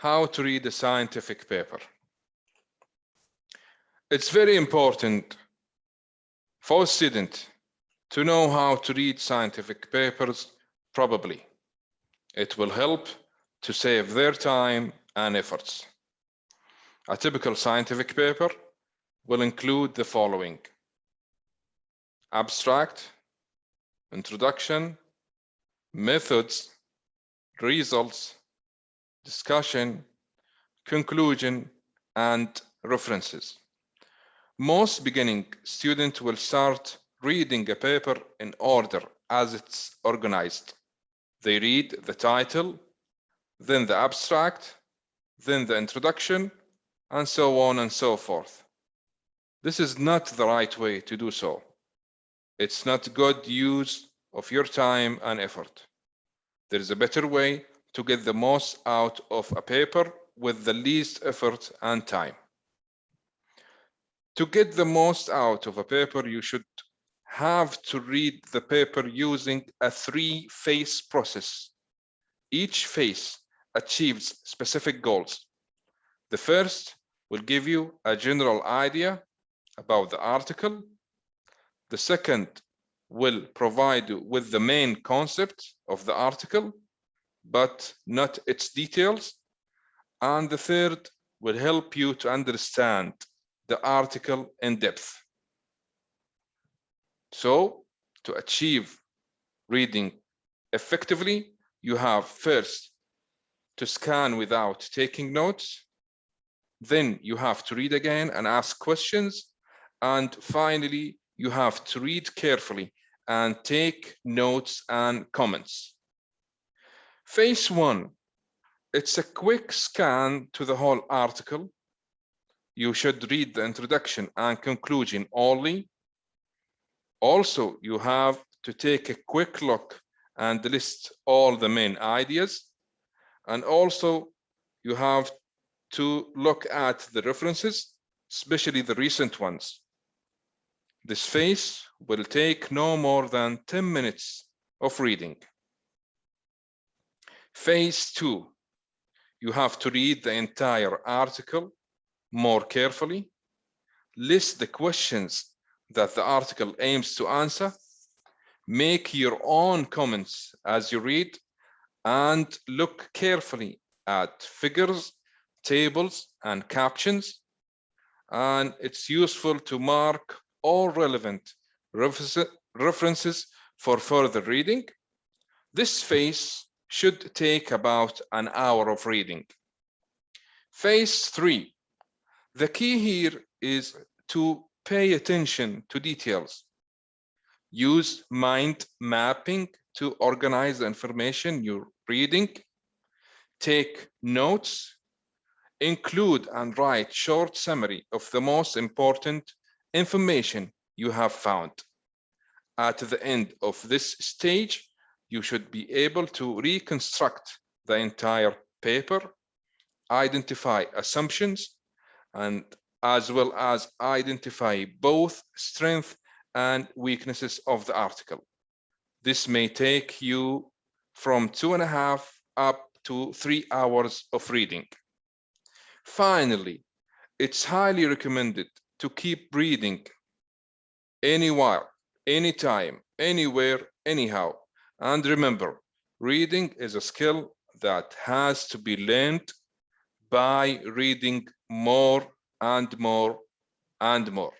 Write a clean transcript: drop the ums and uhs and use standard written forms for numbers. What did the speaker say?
How to read a scientific paper. It's very important for students to know how to read scientific papers properly. It will help to save their time and efforts. A typical scientific paper will include the following: abstract, introduction, methods, results, discussion, conclusion, and references. Most beginning students will start reading a paper in order as it's organized. They read the title, then the abstract, then the introduction, and so on and so forth. This is not the right way to do so. It's not good use of your time and effort. There is a better way to get the most out of a paper with the least effort and time. To get the most out of a paper, you should have to read the paper using a three-phase process. Each phase achieves specific goals. The first will give you a general idea about the article. The second will provide you with the main concept of the article, but not its details. And the third will help you to understand the article in depth. So, to achieve reading effectively, you have first to scan without taking notes. Then you have to read again and ask questions. And finally, you have to read carefully and take notes and comments. Phase 1, it's a quick scan to the whole article. You should read the introduction and conclusion only. Also, you have to take a quick look and list all the main ideas. And also, you have to look at the references, especially the recent ones. This phase will take no more than 10 minutes of reading. Phase 2, you have to read the entire article more carefully, list the questions that the article aims to answer, make your own comments as you read, and look carefully at figures, tables, and captions. And it's useful to mark all relevant references for further reading. This phase should take about an hour of reading. Phase 3. The key here is to pay attention to details. Use mind mapping to organize the information you're reading. Take notes. Include and write short summary of the most important information you have found. At the end of this stage, you should be able to reconstruct the entire paper, identify assumptions, and as well as identify both strengths and weaknesses of the article. This may take you from 2.5 up to 3 hours of reading. Finally, it's highly recommended to keep reading anywhere, anytime, anywhere, anyhow. And remember, reading is a skill that has to be learned by reading more and more and more.